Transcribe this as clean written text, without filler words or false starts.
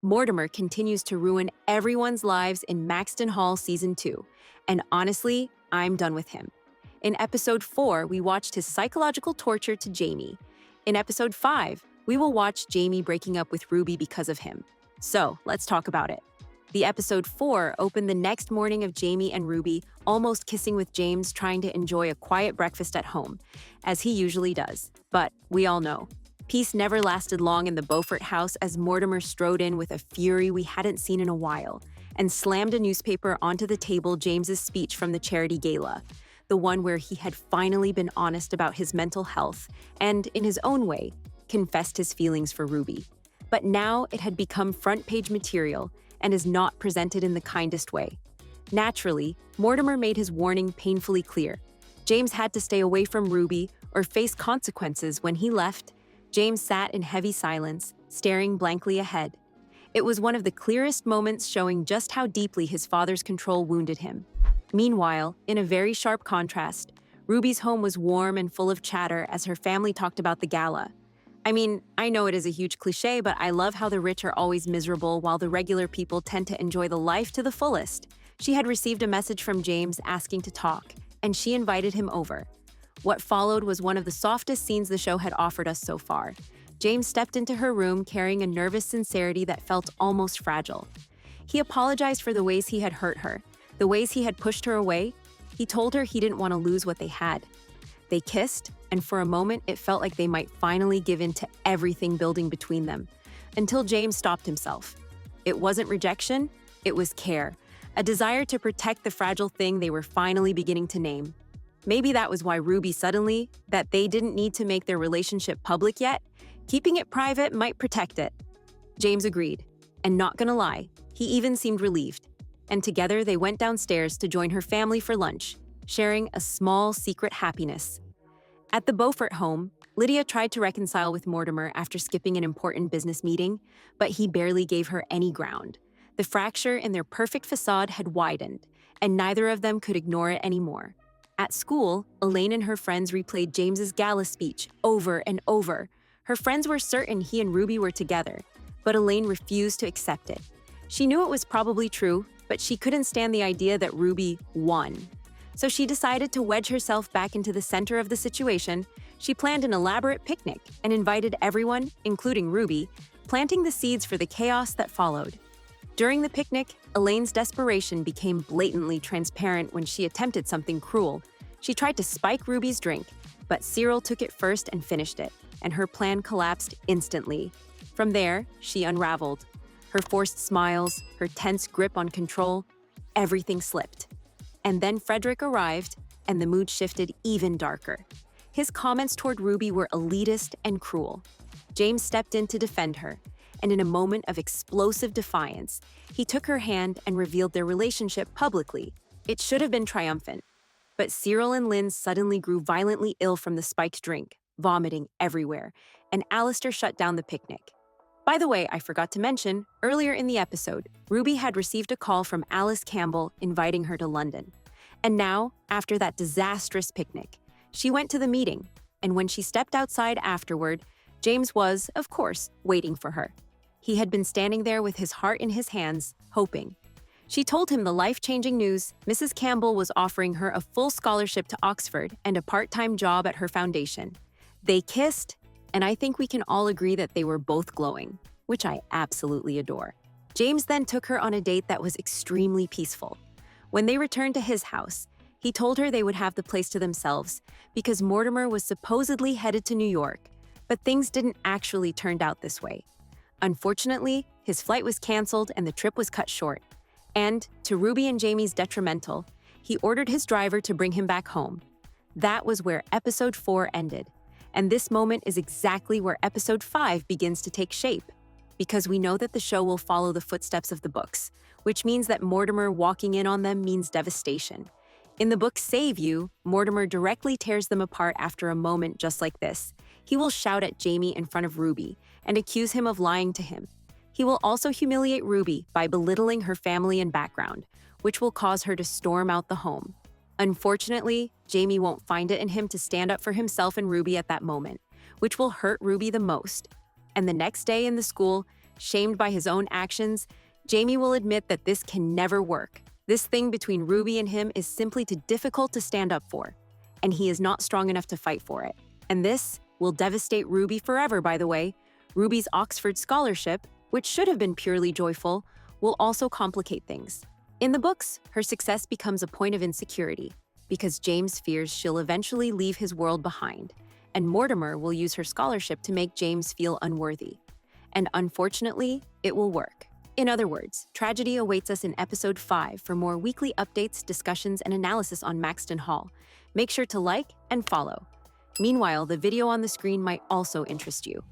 Mortimer continues to ruin everyone's lives in Maxton Hall Season 2, and honestly, I'm done with him. In Episode 4, we watched his psychological torture to Jamie. In Episode 5, we will watch Jamie breaking up with Ruby because of him. So, let's talk about it. The Episode 4 opened the next morning of Jamie and Ruby almost kissing with James trying to enjoy a quiet breakfast at home, as he usually does. But we all know, peace never lasted long in the Beaufort house as Mortimer strode in with a fury we hadn't seen in a while and slammed a newspaper onto the table James's speech from the charity gala, the one where he had finally been honest about his mental health and, in his own way, confessed his feelings for Ruby. But now it had become front-page material and is not presented in the kindest way. Naturally, Mortimer made his warning painfully clear. James had to stay away from Ruby or face consequences. When he left, James sat in heavy silence, staring blankly ahead. It was one of the clearest moments showing just how deeply his father's control wounded him. Meanwhile, in a very sharp contrast, Ruby's home was warm and full of chatter as her family talked about the gala. I mean, I know it is a huge cliché, but I love how the rich are always miserable while the regular people tend to enjoy the life to the fullest. She had received a message from James asking to talk, and she invited him over. What followed was one of the softest scenes the show had offered us so far. James stepped into her room carrying a nervous sincerity that felt almost fragile. He apologized for the ways he had hurt her, the ways he had pushed her away. He told her he didn't want to lose what they had. They kissed, and for a moment it felt like they might finally give in to everything building between them, until James stopped himself. It wasn't rejection, it was care, a desire to protect the fragile thing they were finally beginning to name. Maybe that was why Ruby suddenly, that they didn't need to make their relationship public yet. Keeping it private might protect it. James agreed, and not gonna lie, he even seemed relieved. And together they went downstairs to join her family for lunch, sharing a small secret happiness. At the Beaufort home, Lydia tried to reconcile with Mortimer after skipping an important business meeting, but he barely gave her any ground. The fracture in their perfect facade had widened, and neither of them could ignore it anymore. At school, Elaine and her friends replayed James's gala speech over and over. Her friends were certain he and Ruby were together, but Elaine refused to accept it. She knew it was probably true, but she couldn't stand the idea that Ruby won. So she decided to wedge herself back into the center of the situation. She planned an elaborate picnic and invited everyone, including Ruby, planting the seeds for the chaos that followed. During the picnic, Elaine's desperation became blatantly transparent when she attempted something cruel. She tried to spike Ruby's drink, but Cyril took it first and finished it, and her plan collapsed instantly. From there, she unraveled. Her forced smiles, her tense grip on control, everything slipped. And then Frederick arrived, and the mood shifted even darker. His comments toward Ruby were elitist and cruel. James stepped in to defend her, and in a moment of explosive defiance, he took her hand and revealed their relationship publicly. It should have been triumphant. But Cyril and Lynn suddenly grew violently ill from the spiked drink, vomiting everywhere, and Alistair shut down the picnic. By the way, I forgot to mention, earlier in the episode, Ruby had received a call from Alice Campbell inviting her to London. And now, after that disastrous picnic, she went to the meeting, and when she stepped outside afterward, James was, of course, waiting for her. He had been standing there with his heart in his hands, hoping. She told him the life-changing news: Mrs. Campbell was offering her a full scholarship to Oxford and a part-time job at her foundation. They kissed, and I think we can all agree that they were both glowing, which I absolutely adore. James then took her on a date that was extremely peaceful. When they returned to his house, he told her they would have the place to themselves because Mortimer was supposedly headed to New York, but things didn't actually turn out this way. Unfortunately, his flight was canceled and the trip was cut short. And, to Ruby and Jamie's detrimental, he ordered his driver to bring him back home. That was where Episode 4 ended. And this moment is exactly where Episode 5 begins to take shape, because we know that the show will follow the footsteps of the books, which means that Mortimer walking in on them means devastation. In the book Save You, Mortimer directly tears them apart after a moment just like this. He will shout at Jamie in front of Ruby and accuse him of lying to him. He will also humiliate Ruby by belittling her family and background, which will cause her to storm out the home. Unfortunately, Jamie won't find it in him to stand up for himself and Ruby at that moment, which will hurt Ruby the most. And the next day in the school, Shamed by his own actions, Jamie will admit that this can never work. This thing between Ruby and him is simply too difficult to stand up for, and he is not strong enough to fight for it. And this will devastate Ruby forever, by the way. Ruby's Oxford scholarship, which should have been purely joyful, will also complicate things. In the books, her success becomes a point of insecurity, because James fears she'll eventually leave his world behind, and Mortimer will use her scholarship to make James feel unworthy. And unfortunately, it will work. In other words, tragedy awaits us in episode 5 for more weekly updates, discussions, and analysis on Maxton Hall. Make sure to like and follow. Meanwhile, the video on the screen might also interest you.